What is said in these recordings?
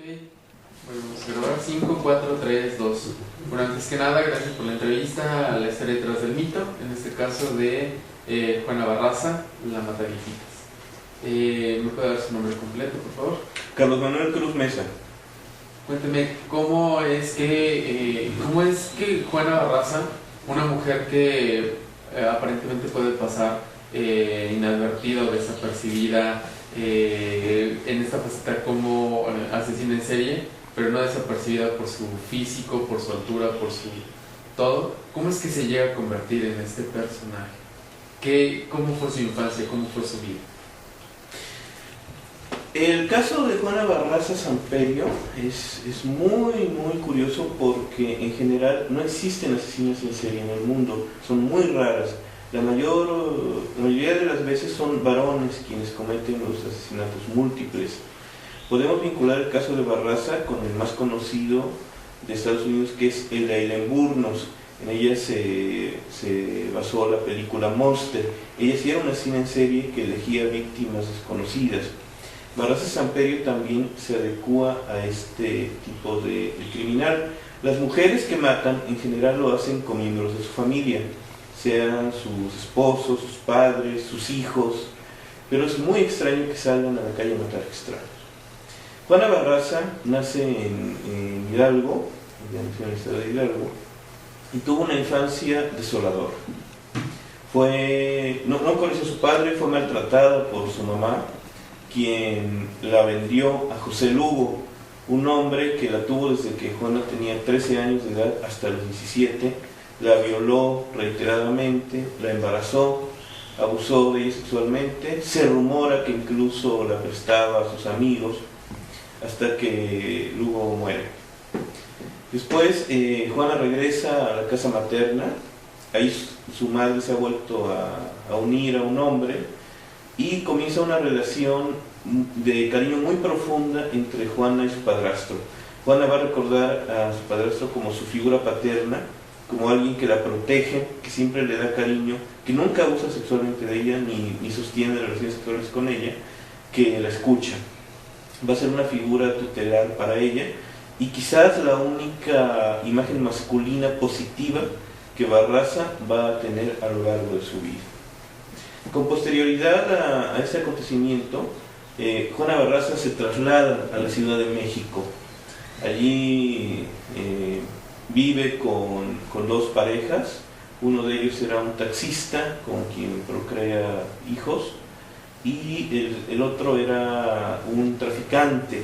Bueno, vamos a grabar 5, 4, 3, 2. Bueno, antes que nada, gracias por la entrevista a la historia detrás del mito, en este caso de Juana Barraza, la Mataviejitas. ¿Me puede dar su nombre completo, por favor? Carlos Manuel Cruz Mesa. Cuénteme, ¿cómo es que Juana Barraza, una mujer que aparentemente puede pasar inadvertida o desapercibida en esta faceta como asesina en serie, pero no desapercibida por su físico, por su altura, por su todo, ¿cómo es que se llega a convertir en este personaje? ¿Cómo fue su infancia? ¿Cómo fue su vida? El caso de Juana Barraza Samperio es muy curioso porque en general no existen asesinos en serie en el mundo, son muy raras. La mayoría de las veces son varones quienes cometen los asesinatos múltiples. Podemos vincular el caso de Barraza con el más conocido de Estados Unidos, que es el de Aileen Wuornos. En ella se basó la película Monster. Ella sí era una asesina en serie que elegía víctimas desconocidas. Barraza Samperio también se adecua a este tipo de criminal. Las mujeres que matan en general lo hacen con miembros de su familia, sean sus esposos, sus padres, sus hijos, pero es muy extraño que salgan a la calle a matar extraños. Juana Barraza nace en Hidalgo, en el estado de Hidalgo, y tuvo una infancia desoladora. No conoció a su padre, fue maltratada por su mamá, quien la vendió a José Lugo, un hombre que la tuvo desde que Juana tenía 13 años de edad hasta los 17, la violó reiteradamente, la embarazó, abusó de ella sexualmente, se rumora que incluso la prestaba a sus amigos, hasta que Lugo muere. Después Juana regresa a la casa materna, ahí su madre se ha vuelto a unir a un hombre y comienza una relación de cariño muy profunda entre Juana y su padrastro. Juana va a recordar a su padrastro como su figura paterna, como alguien que la protege, que siempre le da cariño, que nunca abusa sexualmente de ella ni sostiene relaciones sexuales con ella, que la escucha. Va a ser una figura tutelar para ella y quizás la única imagen masculina positiva que Barraza va a tener a lo largo de su vida. Con posterioridad a este acontecimiento, Juana Barraza se traslada a la Ciudad de México. Allí vive con dos parejas. Uno de ellos era un taxista con quien procrea hijos y el otro era un traficante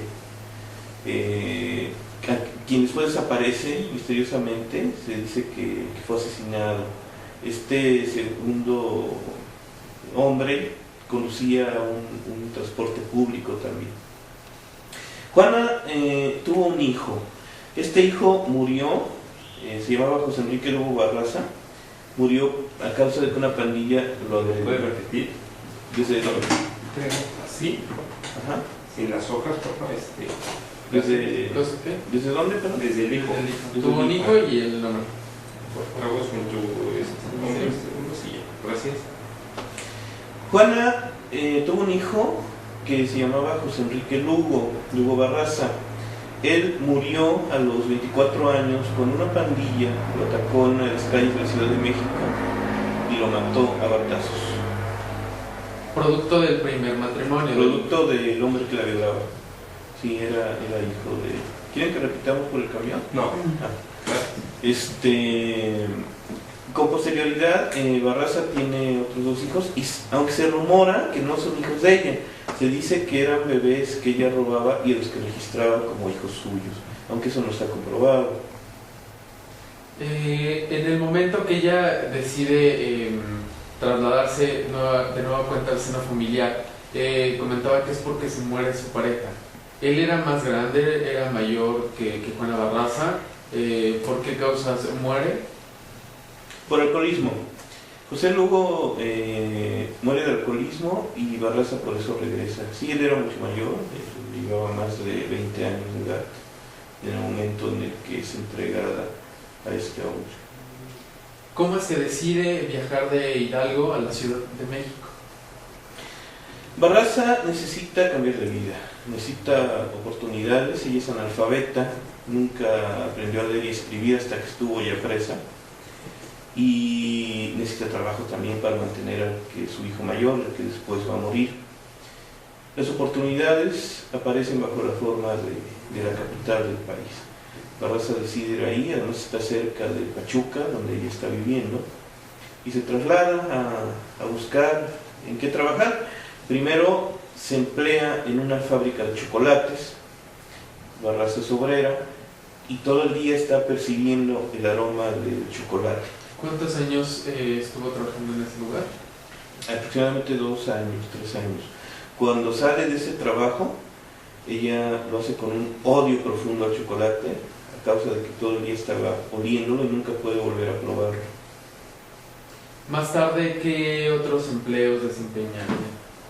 quien después desaparece misteriosamente. Se dice que fue asesinado. Este segundo hombre conducía un transporte público también. Juana tuvo un hijo. Este hijo murió, se llamaba José Enrique Lugo Barraza, murió a causa de que una pandilla lo agredió. ¿Puede repetir? Desde dónde? Así, Ajá. sin las hojas, por favor. ¿Desde dónde, perdón? Desde el hijo. Tuvo un hijo y el nombre. Tragos con tu nombre, sí, gracias. Juana tuvo un hijo que se llamaba José Enrique Lugo Barraza. Él murió a los 24 años cuando una pandilla lo atacó en una de las calles de la Ciudad de México y lo mató a batazos. Producto del primer matrimonio. Producto del hombre que la violaba. Sí, era hijo de... ¿Quieren que repitamos por el camión? No. Con posterioridad, Barraza tiene otros dos hijos, y aunque se rumora que no son hijos de ella, se dice que eran bebés que ella robaba y a los que registraba como hijos suyos, aunque eso no está comprobado. En el momento que ella decide trasladarse de nueva cuenta al seno familiar, comentaba que es porque se muere su pareja. Él era más grande, era mayor que Juana Barraza. ¿Por qué causa se muere? Por alcoholismo. José Lugo muere de alcoholismo y Barraza por eso regresa. Sí, él era mucho mayor, llevaba más de 20 años de edad en el momento en el que es entregada a este hombre. ¿Cómo es que decide viajar de Hidalgo a la Ciudad de México? Barraza necesita cambiar de vida, necesita oportunidades. Ella es analfabeta, nunca aprendió a leer y escribir hasta que estuvo ya presa, y necesita trabajo también para mantener a su hijo mayor, el que después va a morir. Las oportunidades aparecen bajo la forma de la capital del país. Barraza decide ir ahí, además está cerca de Pachuca, donde ella está viviendo, y se traslada a buscar en qué trabajar. Primero se emplea en una fábrica de chocolates. Barraza es obrera y todo el día está percibiendo el aroma del chocolate. ¿Cuántos años estuvo trabajando en ese lugar? Aproximadamente 2 años, 3 años. Cuando sale de ese trabajo, ella lo hace con un odio profundo al chocolate, a causa de que todo el día estaba oliéndolo y nunca puede volver a probarlo. Más tarde, ¿qué otros empleos desempeña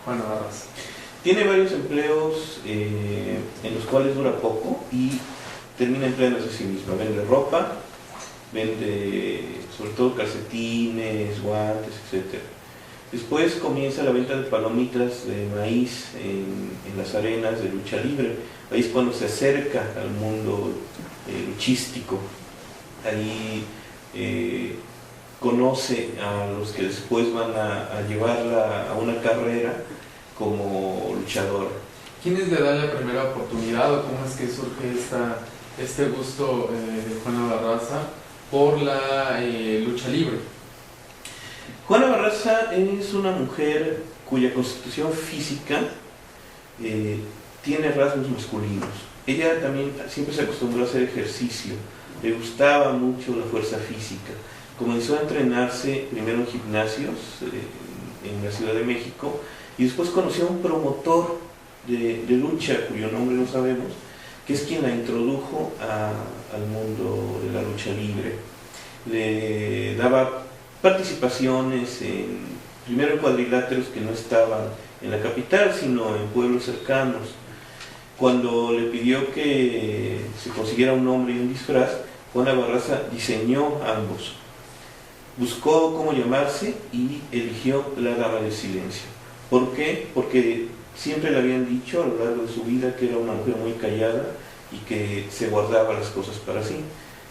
Juana Barraza? Tiene varios empleos en los cuales dura poco y termina empleándose a sí misma. Vende ropa, vende sobre todo calcetines, guantes, etc. Después comienza la venta de palomitas de maíz en las arenas de lucha libre. Ahí es cuando se acerca al mundo luchístico. Ahí conoce a los que después van a llevarla a una carrera como luchadora. ¿Quiénes le dan la primera oportunidad o cómo es que surge este gusto de Juana Barraza por la lucha libre? Juana Barraza es una mujer cuya constitución física tiene rasgos masculinos. Ella también siempre se acostumbró a hacer ejercicio, le gustaba mucho la fuerza física. Comenzó a entrenarse primero en gimnasios en la Ciudad de México y después conoció a un promotor de lucha, cuyo nombre no sabemos, que es quien la introdujo al mundo de la lucha libre. Le daba participaciones primero en cuadriláteros que no estaban en la capital, sino en pueblos cercanos. Cuando le pidió que se consiguiera un nombre y un disfraz, Juana Barraza diseñó ambos. Buscó cómo llamarse y eligió la Dama del Silencio. ¿Por qué? Porque siempre le habían dicho a lo largo de su vida que era una mujer muy callada y que se guardaba las cosas para sí.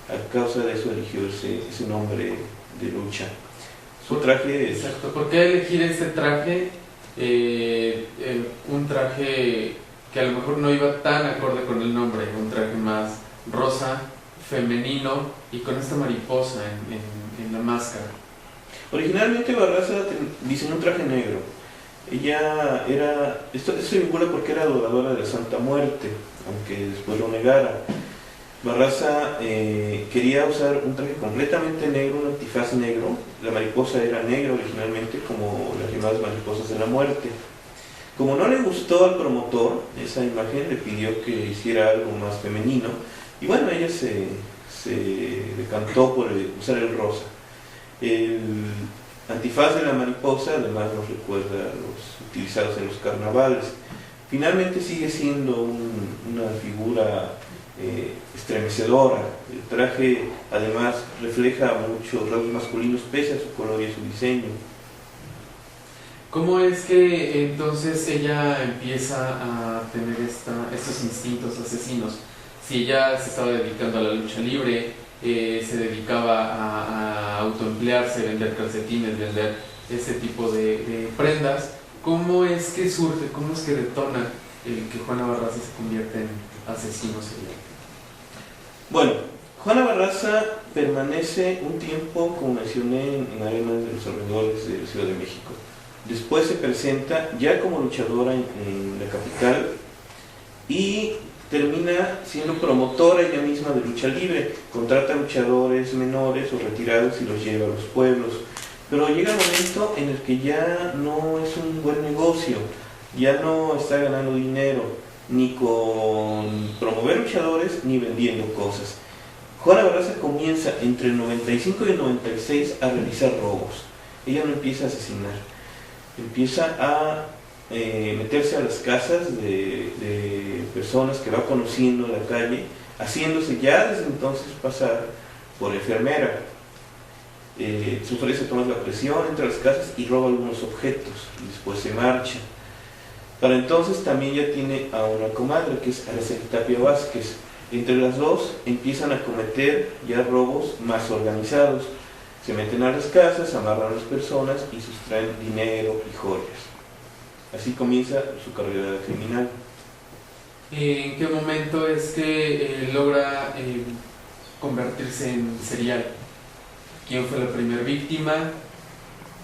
A causa de eso eligió ese nombre de lucha. Su traje es... Exacto. ¿Por qué elegir este traje? Un traje que a lo mejor no iba tan acorde con el nombre, un traje más rosa, femenino y con esta mariposa en la máscara. Originalmente Barraza diseñó un traje negro. Ella era... Esto se vincula porque era adoradora de la Santa Muerte, aunque después lo negara. Barraza quería usar un traje completamente negro, un antifaz negro. La mariposa era negra originalmente, como las demás mariposas de la muerte. Como no le gustó al promotor esa imagen, le pidió que hiciera algo más femenino. Y bueno, ella se decantó por usar el rosa. El antifaz de la mariposa además nos recuerda a los utilizados en los carnavales. Finalmente sigue siendo una figura estremecedora. El traje además refleja muchos rasgos masculinos pese a su color y a su diseño. ¿Cómo es que entonces ella empieza a tener estos instintos asesinos? Si ella se estaba dedicando a la lucha libre, se dedicaba a autoemplearse, vender calcetines, vender ese tipo de prendas, ¿cómo es que surge, cómo es que detona el que Juana Barraza se convierte en asesino serial? Bueno, Juana Barraza permanece un tiempo, como mencioné, en arenas de los alrededores de la Ciudad de México. Después se presenta ya como luchadora en la capital y termina siendo promotora ella misma de lucha libre. Contrata luchadores menores o retirados y los lleva a los pueblos. Pero llega un momento en el que ya no es un buen negocio, ya no está ganando dinero, ni con promover luchadores, ni vendiendo cosas. Juana Barraza comienza entre el 95 y el 96 a realizar robos. Ella no empieza a asesinar, empieza a meterse a las casas de personas que va conociendo en la calle, haciéndose ya desde entonces pasar por enfermera. Se ofrece a tomar la presión, entra a las casas y roba algunos objetos y después se marcha. Para entonces también ya tiene a una comadre, que es Araceli Tapia Vázquez. Entre las dos empiezan a cometer ya robos más organizados. Se meten a las casas, amarran a las personas y sustraen dinero y joyas. Así comienza su carrera criminal. ¿En qué momento es que logra convertirse en serial? ¿Quién fue la primera víctima?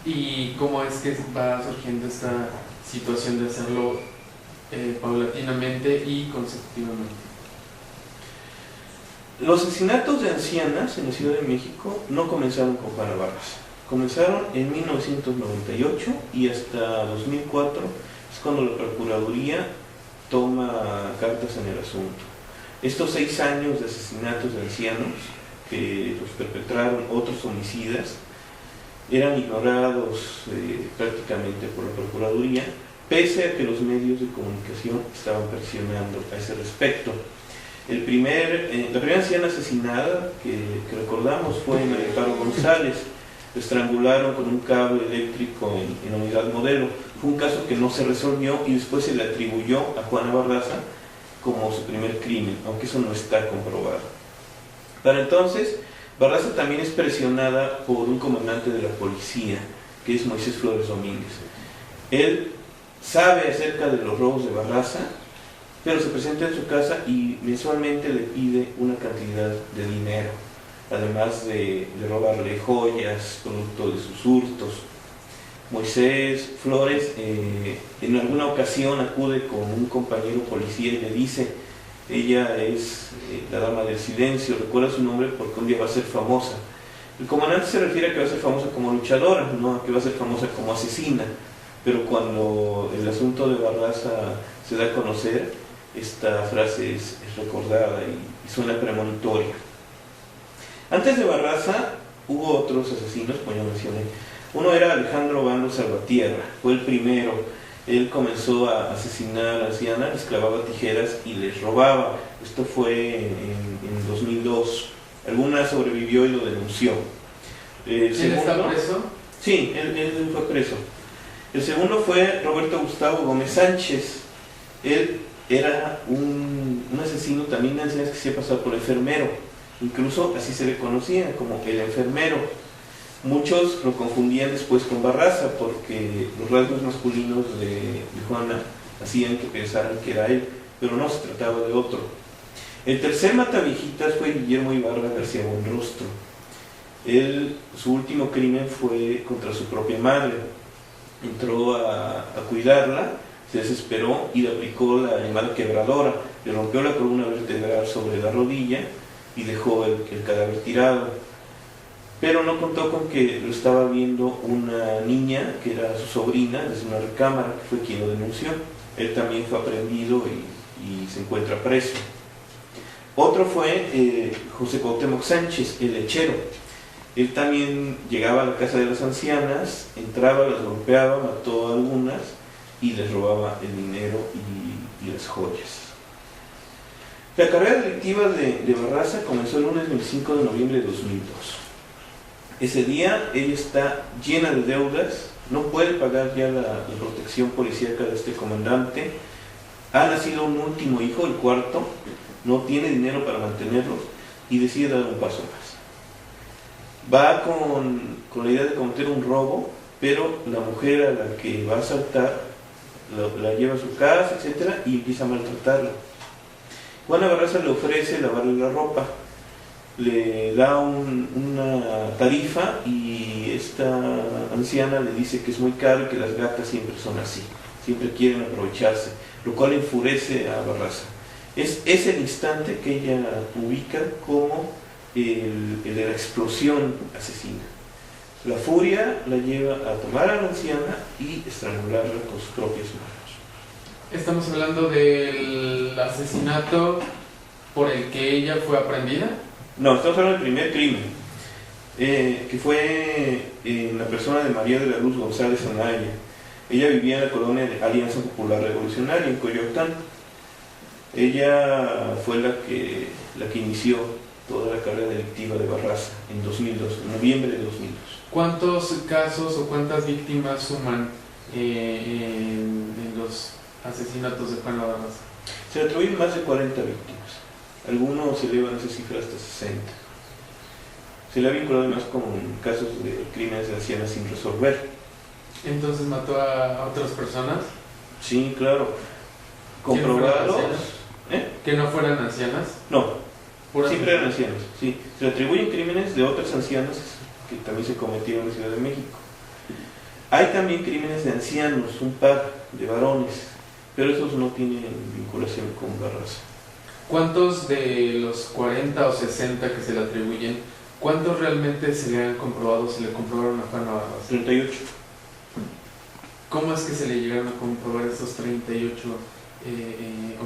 ¿Y cómo es que va surgiendo esta situación de hacerlo paulatinamente y consecutivamente? Los asesinatos de ancianas en la Ciudad de México no comenzaron con Juana Barraza. Comenzaron en 1998 y hasta 2004 es cuando la Procuraduría toma cartas en el asunto. Estos 6 años de asesinatos de ancianos que los perpetraron otros homicidas eran ignorados prácticamente por la Procuraduría, pese a que los medios de comunicación estaban presionando a ese respecto. La primera anciana asesinada que recordamos fue María Amparo González. Lo estrangularon con un cable eléctrico en la unidad Modelo. Fue un caso que no se resolvió y después se le atribuyó a Juana Barraza como su primer crimen, aunque eso no está comprobado. Para entonces, Barraza también es presionada por un comandante de la policía, que es Moisés Flores Domínguez. Él sabe acerca de los robos de Barraza, pero se presenta en su casa y mensualmente le pide una cantidad de dinero, además de robarle joyas, producto de sus hurtos. Moisés Flores en alguna ocasión acude con un compañero policía y le dice: ella es la dama del silencio, recuerda su nombre porque un día va a ser famosa. El comandante se refiere a que va a ser famosa como luchadora, no a que va a ser famosa como asesina, pero cuando el asunto de Barraza se da a conocer, esta frase es recordada y suena premonitoria. Antes de Barraza hubo otros asesinos, como ya mencioné. Uno era Alejandro Bando Salvatierra, fue el primero. Él comenzó a asesinar a ancianas, les clavaba tijeras y les robaba. Esto fue en 2002. Alguna sobrevivió y lo denunció. ¿Él está preso? Sí, él fue preso. El segundo fue Roberto Gustavo Gómez Sánchez. Él era un asesino también de ancianas que se hacía pasar por enfermero. Incluso así se le conocía, como el enfermero. Muchos lo confundían después con Barraza porque los rasgos masculinos de Juana hacían que pensaran que era él, pero no, se trataba de otro. El tercer mataviejitas fue Guillermo Ibarra García Buenrostro. Su último crimen fue contra su propia madre. Entró a cuidarla, se desesperó y le aplicó la llamada quebradora. Le rompió la columna vertebral sobre la rodilla y dejó el cadáver tirado. Pero no contó con que lo estaba viendo una niña que era su sobrina desde una recámara, que fue quien lo denunció. Él también fue aprehendido y se encuentra preso. Otro fue José Cuauhtémoc Sánchez, el lechero. Él también llegaba a la casa de las ancianas, entraba, las golpeaba, mató a algunas y les robaba el dinero y las joyas. La carrera delictiva de Barraza comenzó el lunes 25 de noviembre de 2002. Ese día ella está llena de deudas, no puede pagar ya la protección policíaca de este comandante. Ha nacido un último hijo, el cuarto, no tiene dinero para mantenerlos y decide dar un paso más. Va con la idea de cometer un robo, pero la mujer a la que va a asaltar la lleva a su casa, etc., y empieza a maltratarla. Juana Barraza le ofrece lavarle la ropa, le da una tarifa y esta anciana le dice que es muy caro y que las gatas siempre son así, siempre quieren aprovecharse, lo cual enfurece a Barraza. Es el instante que ella ubica como el de la explosión asesina. La furia la lleva a tomar a la anciana y estrangularla con sus propias manos. ¿Estamos hablando del asesinato por el que ella fue aprehendida? No, estamos hablando del primer crimen, que fue en la persona de María de la Luz González Anaya. Ella vivía en la colonia de Alianza Popular Revolucionaria, en Coyoacán. Ella fue la que inició toda la carrera delictiva de Barraza en 2002, en noviembre de 2002. ¿Cuántos casos o cuántas víctimas suman en los asesinatos de Juan Barraza? Se le atribuyen más de 40 víctimas. Algunos se elevan esa cifra hasta 60. Se le ha vinculado además con casos de crímenes de ancianas sin resolver. Entonces mató a otras personas. Sí, claro. ¿Que no fueran Comprobados. ancianas? ¿Que no fueran ancianas? No, Puras siempre eran mujeres. ancianos. Sí. Se le atribuyen crímenes de otras ancianas que también se cometieron en la Ciudad de México. Hay también crímenes de ancianos, un par de varones, pero esos no tienen vinculación con Barraza. ¿Cuántos de los 40 o 60 que se le atribuyen, cuántos realmente se le han comprobado, se le comprobaron a Juan Barraza? 38. ¿Cómo es que se le llegaron a comprobar estos 38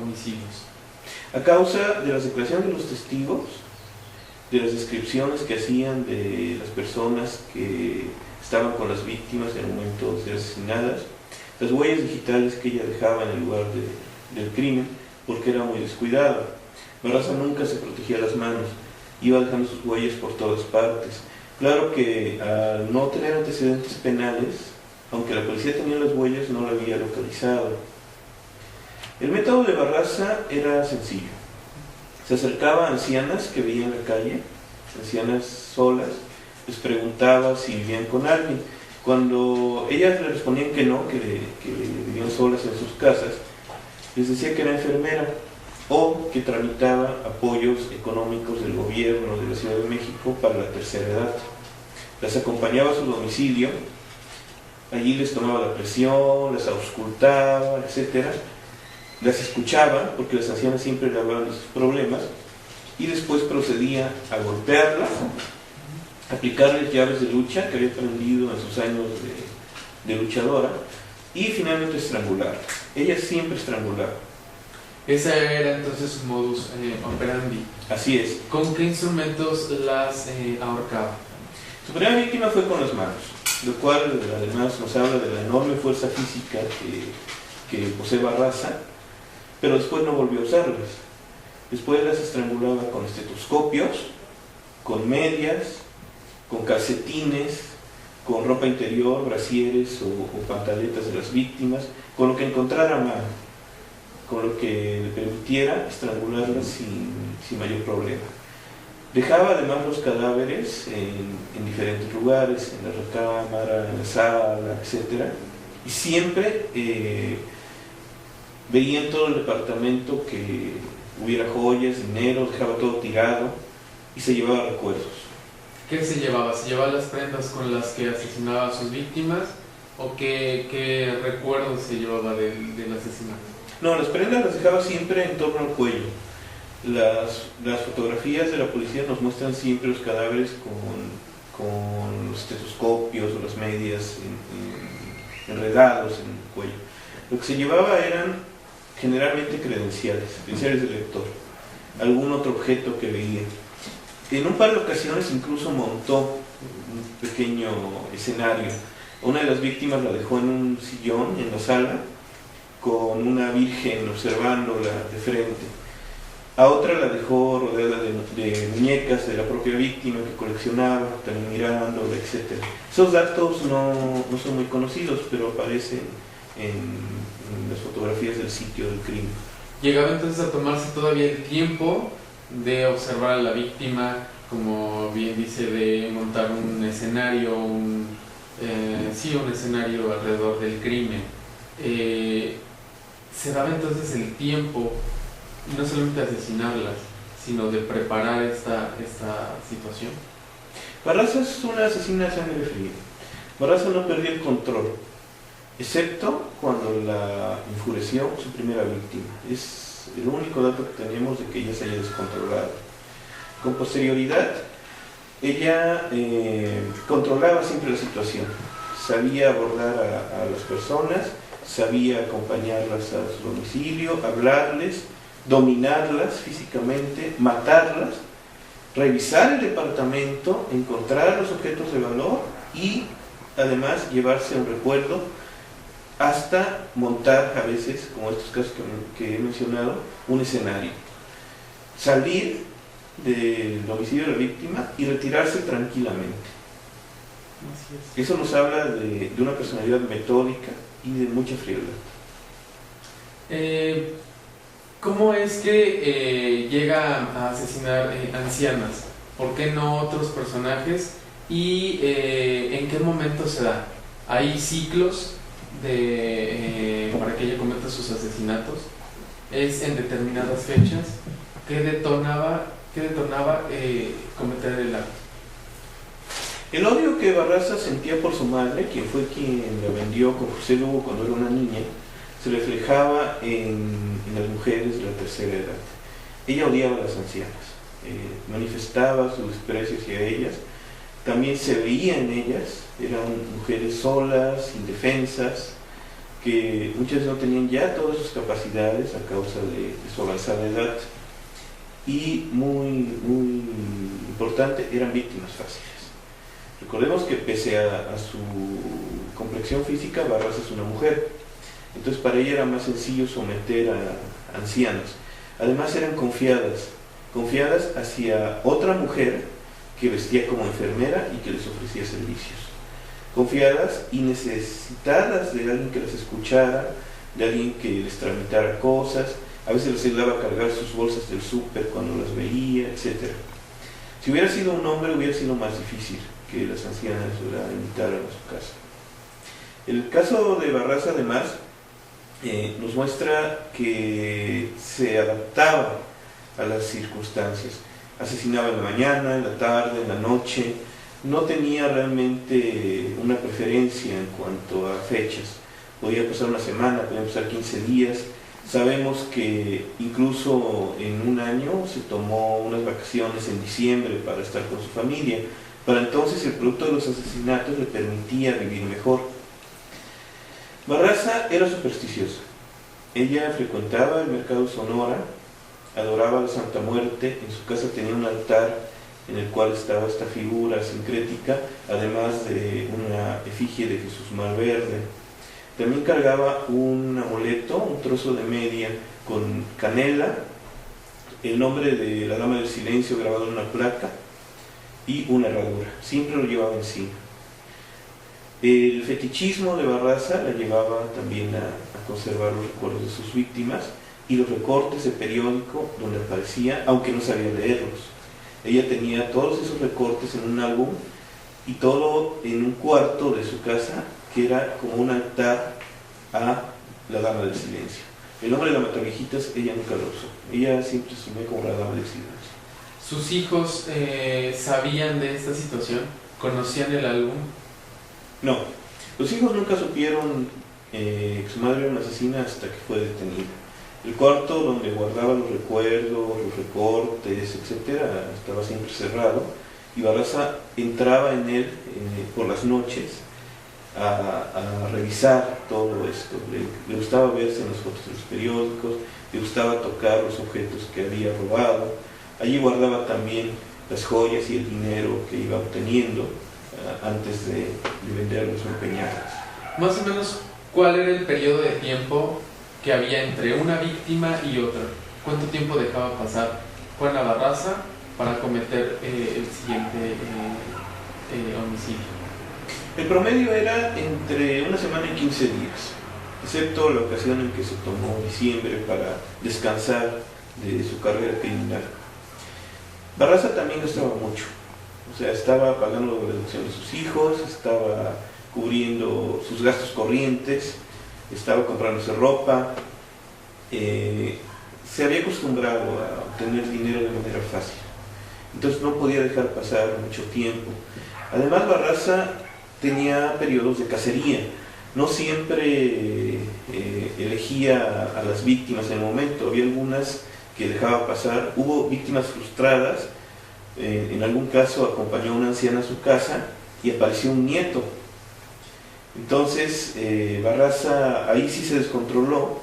homicidios? A causa de las declaraciones de los testigos, de las descripciones que hacían de las personas que estaban con las víctimas en el momento de ser asesinadas, las huellas digitales que ella dejaba en el lugar del crimen, porque era muy descuidada. Barraza nunca se protegía las manos, iba dejando sus huellas por todas partes. Claro que al no tener antecedentes penales, aunque la policía tenía las huellas, no la había localizado. El método de Barraza era sencillo. Se acercaba a ancianas que veía en la calle, ancianas solas, les preguntaba si vivían con alguien. Cuando ellas le respondían que no, que vivían solas en sus casas, les decía que era enfermera o que tramitaba apoyos económicos del gobierno de la Ciudad de México para la tercera edad. Las acompañaba a su domicilio, allí les tomaba la presión, las auscultaba, etc. Las escuchaba, porque las ancianas siempre le hablaban de sus problemas, y después procedía a golpearlas, aplicarles llaves de lucha que había aprendido en sus años de luchadora, y finalmente estrangularlas. Ella siempre estrangulaba. Ese era entonces su modus operandi. Así es. ¿Con qué instrumentos las ahorcaba? Su primera víctima fue con las manos, lo cual además nos habla de la enorme fuerza física que posee Barraza, pero después no volvió a usarlas. Después las estrangulaba con estetoscopios, con medias, con calcetines, con ropa interior, brasieres o pantaletas de las víctimas, con lo que encontrara a mano, con lo que le permitiera estrangularlas sin mayor problema. Dejaba además los cadáveres en diferentes lugares, en la recámara, en la sala, etc. Y siempre veía en todo el departamento que hubiera joyas, dinero, dejaba todo tirado y se llevaba recuerdos. ¿Qué se llevaba? ¿Se llevaba las prendas con las que asesinaba a sus víctimas? ¿O qué recuerdos se llevaba del asesinato? No, las prendas las dejaba siempre en torno al cuello. Las fotografías de la policía nos muestran siempre los cadáveres con los estetoscopios o las medias enredados en el cuello. Lo que se llevaba eran generalmente credenciales del lector, algún otro objeto que veía. En un par de ocasiones incluso montó un pequeño escenario. Una de las víctimas la dejó en un sillón en la sala con una virgen observándola de frente. A otra la dejó rodeada de muñecas de la propia víctima que coleccionaba, también mirándola, etc. Esos datos no son muy conocidos, pero aparecen en las fotografías del sitio del crimen. Llegaba entonces a tomarse todavía el tiempo de observar a la víctima, como bien dice, de montar un escenario, un escenario alrededor del crimen. Se daba entonces el tiempo, no solamente de asesinarlas, sino de preparar esta situación. Barraza es una asesina de sangre fría. Barraza no perdió el control, excepto cuando la enfureció su primera víctima. Es el único dato que tenemos de que ella se haya descontrolado. Con posterioridad, ella controlaba siempre la situación, sabía abordar a las personas, sabía acompañarlas a su domicilio, hablarles, dominarlas físicamente, matarlas, revisar el departamento, encontrar los objetos de valor y además llevarse un recuerdo, hasta montar a veces, como estos casos que he mencionado, un escenario. Salir del domicilio de la víctima y retirarse tranquilamente. Eso nos habla de una personalidad metódica y de mucha frialdad. ¿Cómo es que llega a asesinar ancianas? ¿Por qué no otros personajes? ¿Y en qué momento se da? ¿Hay ciclos para que ella cometa sus asesinatos? ¿Es en determinadas fechas? ¿Qué detonaba cometer el acto? El odio que Barraza sentía por su madre, quien fue quien la vendió con José Lugo cuando era una niña, se reflejaba en las mujeres de la tercera edad. Ella odiaba a las ancianas, manifestaba su desprecio hacia ellas, también se veía en ellas, eran mujeres solas, indefensas, que muchas no tenían ya todas sus capacidades a causa de su avanzada edad, y muy importante, eran víctimas fáciles. Recordemos que pese a su complexión física, Barraza es una mujer, entonces para ella era más sencillo someter a ancianos. Además eran confiadas hacia otra mujer que vestía como enfermera y que les ofrecía servicios. Confiadas y necesitadas de alguien que las escuchara, de alguien que les tramitara cosas, a veces les ayudaba a cargar sus bolsas del súper cuando las veía, etc. Si hubiera sido un hombre hubiera sido más difícil que las ancianas la invitaran a su casa. El caso de Barraza además nos muestra que se adaptaba a las circunstancias. Asesinaba en la mañana, en la tarde, en la noche. No tenía realmente una preferencia en cuanto a fechas. Podía pasar una semana, podía pasar 15 días. Sabemos que incluso en un año se tomó unas vacaciones en diciembre para estar con su familia. Para entonces el producto de los asesinatos le permitía vivir mejor. Barraza era supersticiosa. Ella frecuentaba el mercado Sonora, adoraba a la Santa Muerte, en su casa tenía un altar en el cual estaba esta figura sincrética, además de una efigie de Jesús Malverde. También cargaba un amuleto, un trozo de media con canela, el nombre de la Dama del Silencio grabado en una placa y una herradura. Siempre lo llevaba encima. El fetichismo de Barraza la llevaba también a conservar los recuerdos de sus víctimas y los recortes de periódico donde aparecía, aunque no sabía leerlos. Ella tenía todos esos recortes en un álbum y todo en un cuarto de su casa que era como un altar a la Dama del Silencio. El nombre de la Mataviejitas ella nunca lo usó. Ella siempre asumió como la Dama del Silencio. ¿Sus hijos sabían de esta situación? ¿Conocían el álbum? No, los hijos nunca supieron que su madre era una asesina hasta que fue detenida. El cuarto donde guardaba los recuerdos, los recortes, etc., estaba siempre cerrado y Barraza entraba en él por las noches a revisar todo esto. Le gustaba verse en las fotos de los periódicos, le gustaba tocar los objetos que había robado. Allí guardaba también las joyas y el dinero que iba obteniendo antes de venderlos o empeñarlos. Más o menos, ¿cuál era el periodo de tiempo que había entre una víctima y otra? ¿Cuánto tiempo dejaba pasar Juana Barraza para cometer el siguiente homicidio? El promedio era entre una semana y 15 días, excepto la ocasión en que se tomó diciembre para descansar de su carrera criminal. Barraza también gastaba mucho, o sea, estaba pagando la educación de sus hijos, estaba cubriendo sus gastos corrientes, estaba comprándose ropa, se había acostumbrado a obtener dinero de manera fácil, entonces no podía dejar pasar mucho tiempo. Además, Barraza tenía periodos de cacería, no siempre elegía a las víctimas en el momento, había algunas que dejaba pasar, hubo víctimas frustradas, en algún caso acompañó a una anciana a su casa y apareció un nieto. Entonces Barraza ahí sí se descontroló.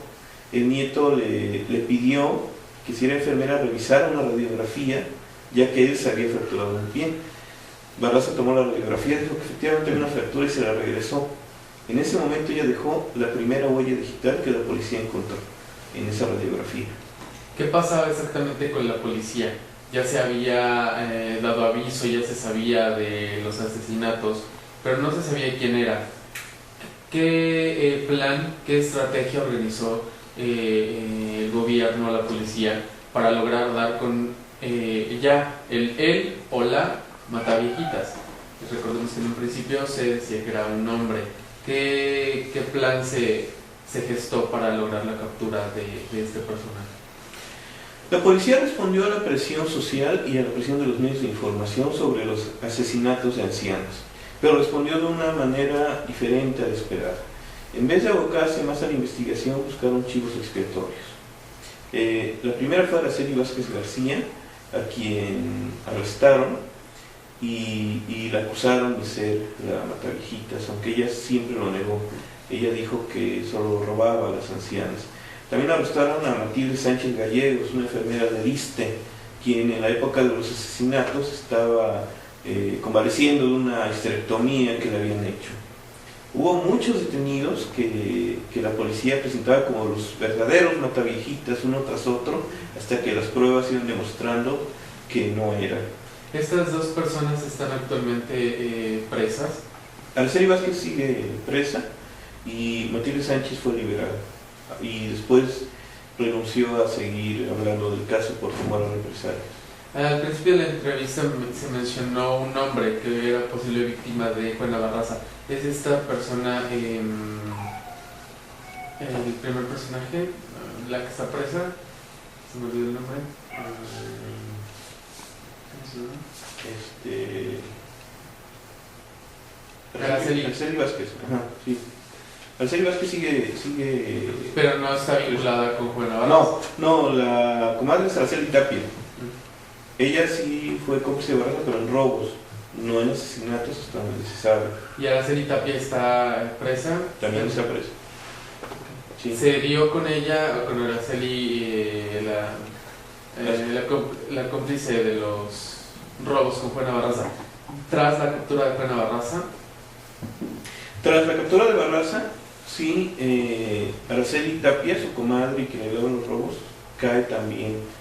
El nieto le pidió que si era enfermera revisara una radiografía, ya que él se había fracturado un pie. Barraza tomó la radiografía, dijo que efectivamente había una fractura y se la regresó. En ese momento ella dejó la primera huella digital que la policía encontró en esa radiografía. ¿Qué pasaba exactamente con la policía? Ya se había dado aviso, ya se sabía de los asesinatos, pero no se sabía quién era. ¿Qué plan, qué estrategia organizó el gobierno, la policía, para lograr dar con ya el o la mataviejitas. Recordemos que en un principio se decía que era un hombre. ¿Qué plan se gestó para lograr la captura de este personaje? La policía respondió a la presión social y a la presión de los medios de información sobre los asesinatos de ancianos, pero respondió de una manera diferente a la esperada. En vez de abocarse más a la investigación, buscaron chivos expiatorios. La primera fue Araceli Vázquez García, a quien arrestaron y la acusaron de ser la mataviejitas, aunque ella siempre lo negó. Ella dijo que solo robaba a las ancianas. También arrestaron a Matilde Sánchez Gallegos, una enfermera de ISSSTE, quien en la época de los asesinatos estaba convaleciendo de una histerectomía que le habían hecho. Hubo muchos detenidos que la policía presentaba como los verdaderos mataviejitas, uno tras otro, hasta que las pruebas iban demostrando que no eran. ¿Estas dos personas están actualmente presas? Araceli Vázquez sigue presa y Matilde Sánchez fue liberada. Y después renunció a seguir hablando del caso por temor a represalias. Al principio de la entrevista se mencionó un hombre que era posible víctima de Juana Barraza. ¿Es esta persona el primer personaje, la que está presa? Se me olvidó el nombre. ¿Cómo se llama? Araceli Vázquez. Ajá, sí. Araceli Vázquez sigue... Pero no está vinculada con Juana Barraza. No, la comadre es Araceli Tapia. Ella sí fue cómplice de Barraza, pero en robos, no en asesinatos hasta donde se sabe. ¿Y Araceli Tapia está presa? También está presa. Sí. ¿Se dio con ella, con Araceli, la cómplice de los robos con Juana Barraza, tras la captura de Juana Barraza? Tras la captura de Barraza, sí, Araceli Tapia, su comadre y quien le daba los robos, cae también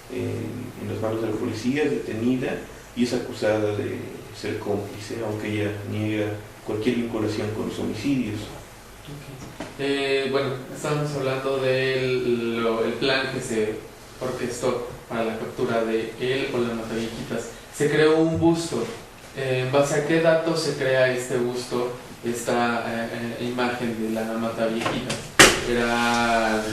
en las manos de la policía, es detenida y es acusada de ser cómplice, aunque ella niega cualquier vinculación con los homicidios. Bueno, estábamos hablando del plan que se orquestó para la captura de él o las mataviejitas. Se creó un busto. ¿En base a qué datos se crea este busto, esta imagen de la mataviejitas? ¿Era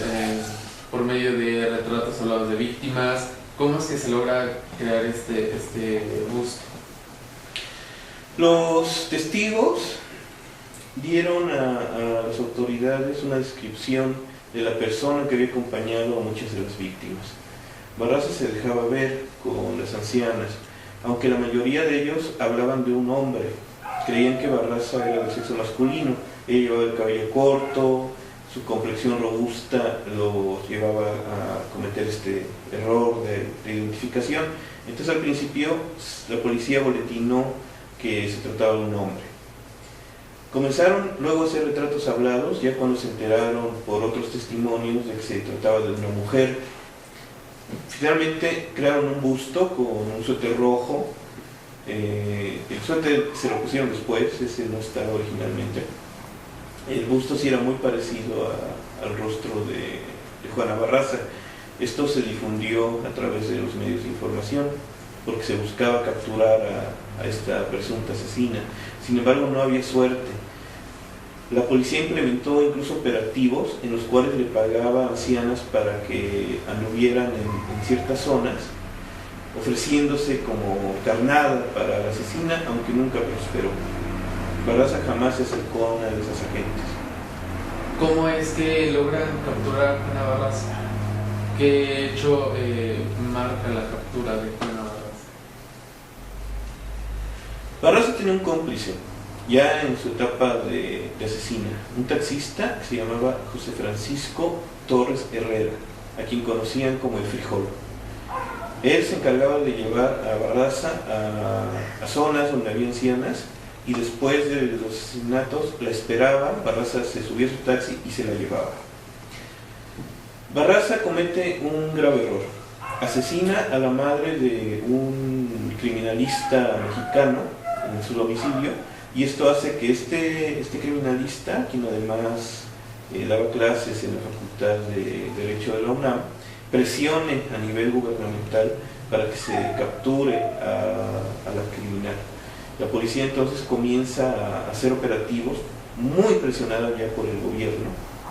por medio de retratos hablados de víctimas? ¿Cómo es que se logra crear este busto? Los testigos dieron a las autoridades una descripción de la persona que había acompañado a muchas de las víctimas. Barraza se dejaba ver con las ancianas, aunque la mayoría de ellos hablaban de un hombre. Creían que Barraza era del sexo masculino. Ella llevaba el cabello corto, su complexión robusta lo llevaba a cometer este error de identificación. Entonces al principio la policía boletinó que se trataba de un hombre. Comenzaron luego a hacer retratos hablados, ya cuando se enteraron por otros testimonios de que se trataba de una mujer. Finalmente crearon un busto con un suéter rojo. El suéter se lo pusieron después, ese no estaba originalmente. El busto sí era muy parecido al rostro de Juana Barraza. Esto se difundió a través de los medios de información porque se buscaba capturar a esta presunta asesina. Sin embargo, no había suerte. La policía implementó incluso operativos en los cuales le pagaba a ancianas para que anduvieran en ciertas zonas, ofreciéndose como carnada para la asesina, aunque nunca prosperó. Barraza jamás se acercó a una de esas agentes. ¿Cómo es que logran capturar a Juana Barraza? ¿Qué hecho marca la captura de Juana Barraza? Barraza tenía un cómplice, ya en su etapa de asesina, un taxista que se llamaba José Francisco Torres Herrera, a quien conocían como el Frijol. Él se encargaba de llevar a Barraza a zonas donde había ancianas, y después de los asesinatos la esperaba. Barraza se subía a su taxi y se la llevaba. Barraza comete un grave error. Asesina a la madre de un criminalista mexicano en su domicilio, y esto hace que este criminalista, quien además daba clases en la Facultad de Derecho de la UNAM, presione a nivel gubernamental para que se capture a la criminal. La policía entonces comienza a hacer operativos muy presionada ya por el gobierno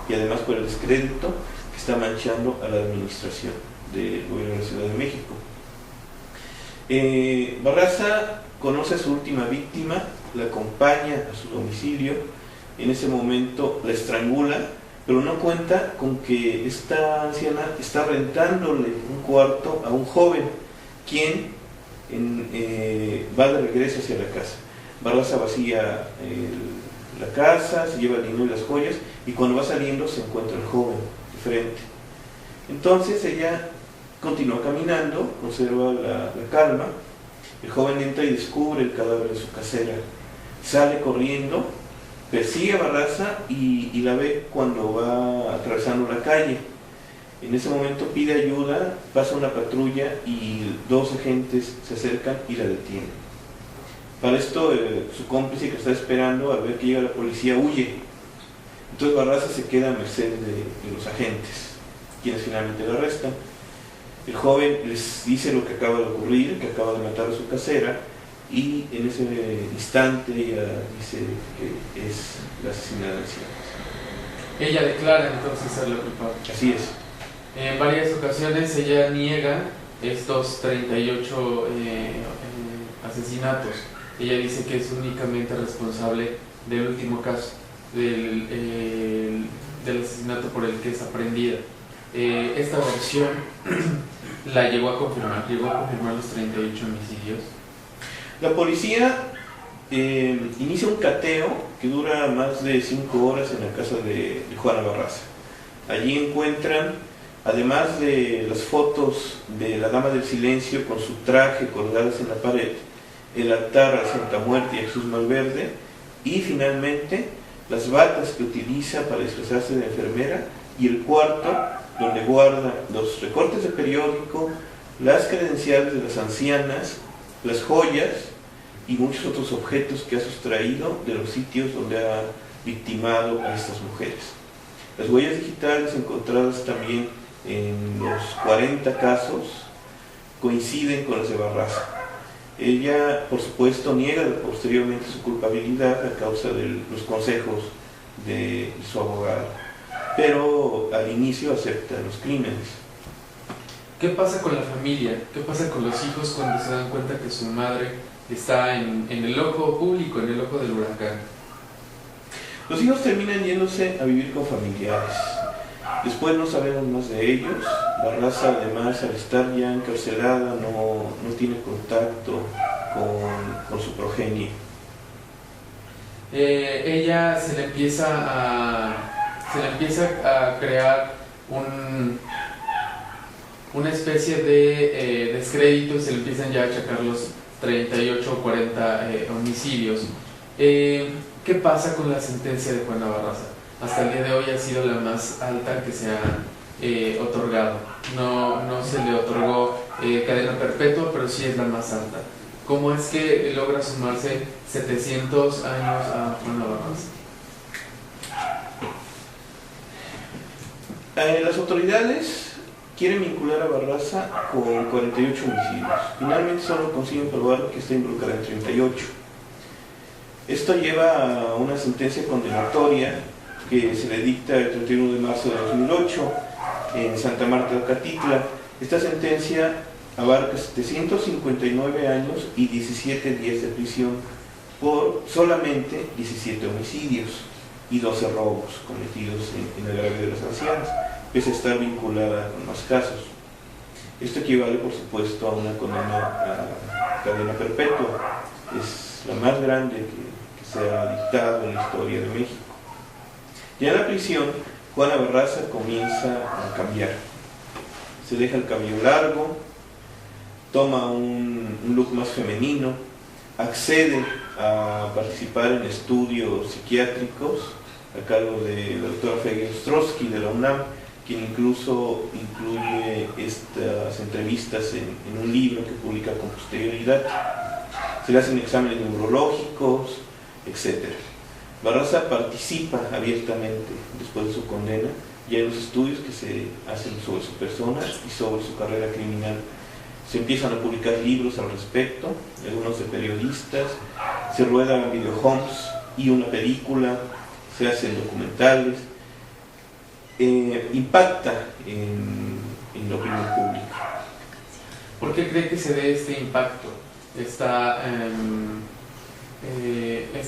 y además por el descrédito que está manchando a la administración del gobierno de la Ciudad de México. Barraza conoce a su última víctima, la acompaña a su domicilio, en ese momento la estrangula, pero no cuenta con que esta anciana está rentándole un cuarto a un joven, quien va de regreso hacia la casa. Barraza vacía la casa, se lleva el dinero y las joyas, y cuando va saliendo se encuentra el joven de frente. Entonces ella continúa caminando, conserva la calma. El joven entra y descubre el cadáver de su casera, sale corriendo, persigue a Barraza y la ve cuando va atravesando la calle. En ese momento pide ayuda, pasa una patrulla y 2 agentes se acercan y la detienen. Para esto su cómplice, que está esperando, al ver que llega la policía, huye. Entonces Barraza se queda a merced de los agentes, quienes finalmente la arrestan. El joven les dice lo que acaba de ocurrir, que acaba de matar a su casera, y en ese instante ella dice que es la asesinada de ancianos. Ella declara entonces ser la culpable. Así es. En varias ocasiones ella niega estos 38 asesinatos. Ella dice que es únicamente responsable del último caso, del asesinato por el que es aprendida. Esta versión la llegó a confirmar los 38 homicidios. La policía inicia un cateo que dura más de 5 horas en la casa de Juana Barraza. Allí encuentran, además de las fotos de la Dama del Silencio con su traje colgadas en la pared, el altar a Santa Muerte y a Jesús Malverde, y finalmente las batas que utiliza para disfrazarse de enfermera, y el cuarto donde guarda los recortes de periódico, las credenciales de las ancianas, las joyas y muchos otros objetos que ha sustraído de los sitios donde ha victimado a estas mujeres. Las huellas digitales encontradas también en los 40 casos coinciden con las de Barraza. Ella, por supuesto, niega posteriormente su culpabilidad a causa de los consejos de su abogado, pero al inicio acepta los crímenes. ¿Qué pasa con la familia? ¿Qué pasa con los hijos cuando se dan cuenta que su madre está en el ojo público, en el ojo del huracán? Los hijos terminan yéndose a vivir con familiares. Después no sabemos más de ellos. Barraza, además, al estar ya encarcelada, no tiene contacto con su progenie. Ella se le empieza a crear una especie de descrédito, y se le empiezan ya a achacar los 38 o 40 homicidios. ¿Qué pasa con la sentencia de Juana Barraza? Hasta el día de hoy ha sido la más alta que se ha otorgado. No se le otorgó cadena perpetua, pero sí es la más alta. ¿Cómo es que logra sumarse 700 años a Juana Barraza? Las autoridades quieren vincular a Barraza con 48 homicidios. Finalmente solo consiguen probar que está involucrada en 38. Esto lleva a una sentencia condenatoria que se le dicta el 31 de marzo de 2008 en Santa Marta de Catitla. Esta sentencia abarca 759 años y 17 días de prisión por solamente 17 homicidios y 12 robos cometidos en el agravio de las ancianas, pese a estar vinculada con más casos. Esto equivale, por supuesto, a una condena a cadena perpetua. Es la más grande que se ha dictado en la historia de México. Ya en la prisión, Juana Barraza comienza a cambiar. Se deja el cabello largo, toma un look más femenino, accede a participar en estudios psiquiátricos a cargo de la doctora Fegel Ostrowski de la UNAM, quien incluso incluye estas entrevistas en un libro que publica con posterioridad. Se le hacen exámenes neurológicos, etc. Barraza participa abiertamente después de su condena ya en los estudios que se hacen sobre su persona y sobre su carrera criminal. Se empiezan a publicar libros al respecto, algunos de periodistas, se ruedan videohomes y una película, se hacen documentales, impacta en la opinión pública. ¿Por qué cree que se dé este impacto, esta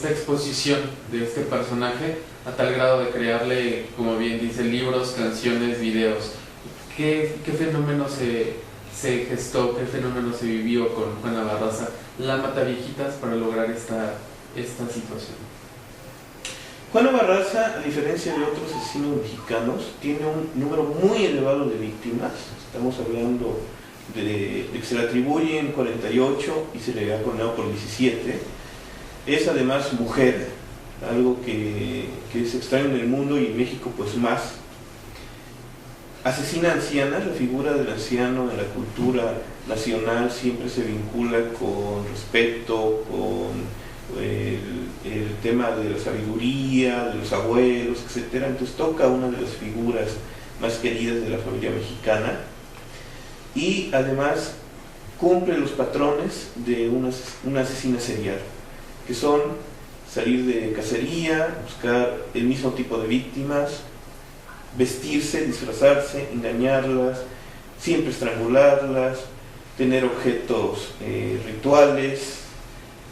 exposición de este personaje a tal grado de crearle, como bien dice, libros, canciones, videos? ¿Qué fenómeno se gestó, qué fenómeno se vivió con Juana Barraza, la Mataviejitas, para lograr esta situación? Juana Barraza, a diferencia de otros asesinos mexicanos, tiene un número muy elevado de víctimas. Estamos hablando de que se le atribuyen 48 y se le ha condenado por 17. Es además mujer, algo que es extraño en el mundo y en México pues más. Asesina ancianas, la figura del anciano en la cultura nacional siempre se vincula con respeto, con el tema de la sabiduría, de los abuelos, etc. Entonces toca una de las figuras más queridas de la familia mexicana y además cumple los patrones de una asesina serial, que son salir de cacería, buscar el mismo tipo de víctimas, vestirse, disfrazarse, engañarlas, siempre estrangularlas, tener objetos rituales,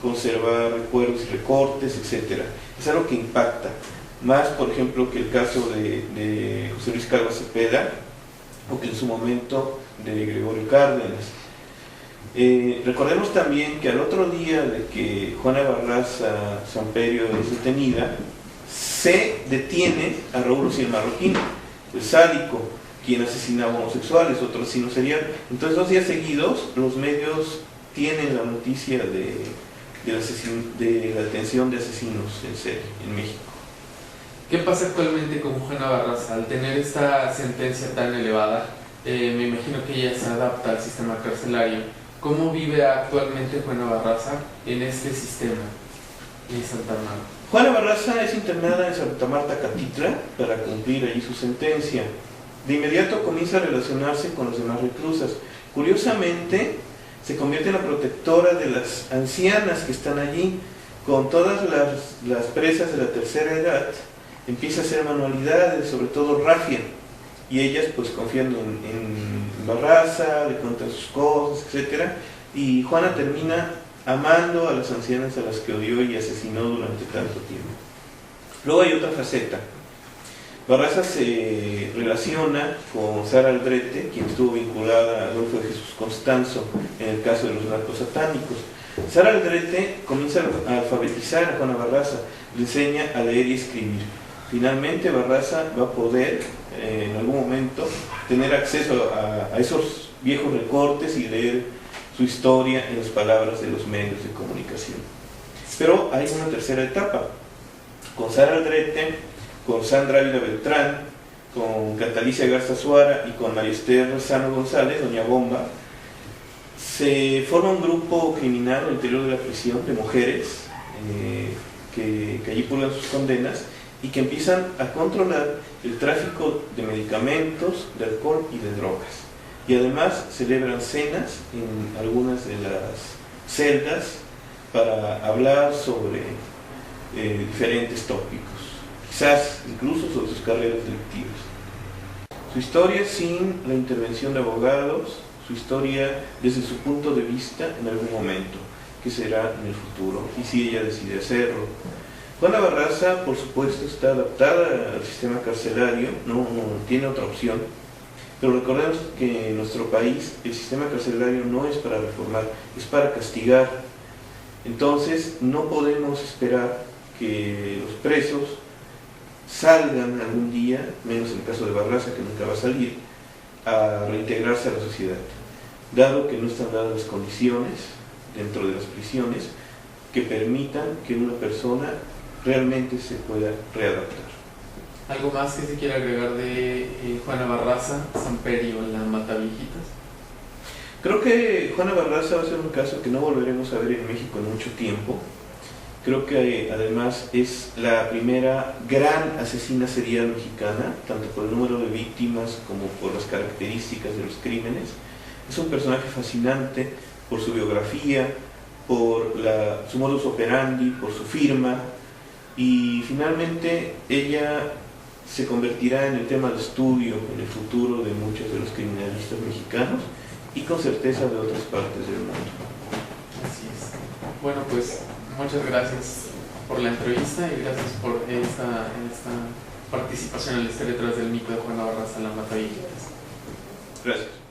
conservar recuerdos y recortes, etc. Es algo que impacta, más por ejemplo que el caso de José Luis Calva Cepeda, o que en su momento de Gregorio Cárdenas. Recordemos también que al otro día de que Juana Barraza Samperio es detenida, se detiene a Raúl Ociel Marroquín, el sádico, quien asesinaba homosexuales, otro asesino serial. Entonces 2 días seguidos los medios tienen la noticia de la detención de asesinos en serie en México. ¿Qué pasa actualmente con Juana Barraza? Al tener esta sentencia tan elevada, me imagino que ella se adapta al sistema carcelario. ¿Cómo vive actualmente Juana Barraza en este sistema en Santa Marta? Juana Barraza es internada en Santa Marta, Catitla, para cumplir allí su sentencia. De inmediato comienza a relacionarse con las demás reclusas. Curiosamente, se convierte en la protectora de las ancianas que están allí. Con todas las presas de la tercera edad, empieza a hacer manualidades, sobre todo rafia. Y ellas pues confían en Barraza, le cuentan sus cosas, etc. Y Juana termina amando a las ancianas a las que odió y asesinó durante tanto tiempo. Luego hay otra faceta. Barraza se relaciona con Sara Aldrete, quien estuvo vinculada a Adolfo de Jesús Constanzo en el caso de los narcos satánicos. Sara Aldrete comienza a alfabetizar a Juana Barraza, le enseña a leer y escribir. Finalmente Barraza va a poder en algún momento tener acceso a esos viejos recortes y leer su historia en las palabras de los medios de comunicación. Pero hay una tercera etapa. Con Sara Aldrete, con Sandra Ávila Beltrán, con Catalicia Garza Suara y con María Esther Rezano González, Doña Bomba, se forma un grupo criminal al interior de la prisión de mujeres que allí purgan sus condenas y que empiezan a controlar el tráfico de medicamentos, de alcohol y de drogas. Y además celebran cenas en algunas de las celdas para hablar sobre diferentes tópicos, quizás incluso sobre sus carreras delictivas. Su historia sin la intervención de abogados, su historia desde su punto de vista en algún momento, que será en el futuro, y si ella decide hacerlo. Juana Barraza, por supuesto, está adaptada al sistema carcelario, no tiene otra opción, pero recordemos que en nuestro país el sistema carcelario no es para reformar, es para castigar. Entonces no podemos esperar que los presos salgan algún día, menos en el caso de Barraza, que nunca va a salir, a reintegrarse a la sociedad, dado que no están dadas las condiciones dentro de las prisiones que permitan que una persona realmente se pueda readaptar. ¿Algo más que se quiera agregar de Juana Barraza Samperio, la Mataviejitas? Creo que Juana Barraza va a ser un caso que no volveremos a ver en México en mucho tiempo, Creo que además es la primera gran asesina serial mexicana, tanto por el número de víctimas como por las características de los crímenes. Es un personaje fascinante por su biografía, por su modus operandi, por su firma, y finalmente ella se convertirá en el tema de estudio en el futuro de muchos de los criminalistas mexicanos y con certeza de otras partes del mundo. Así es. Bueno, pues muchas gracias por la entrevista y gracias por esta participación en la historia detrás del mito de Juana Barraza, la Matavillas. Gracias.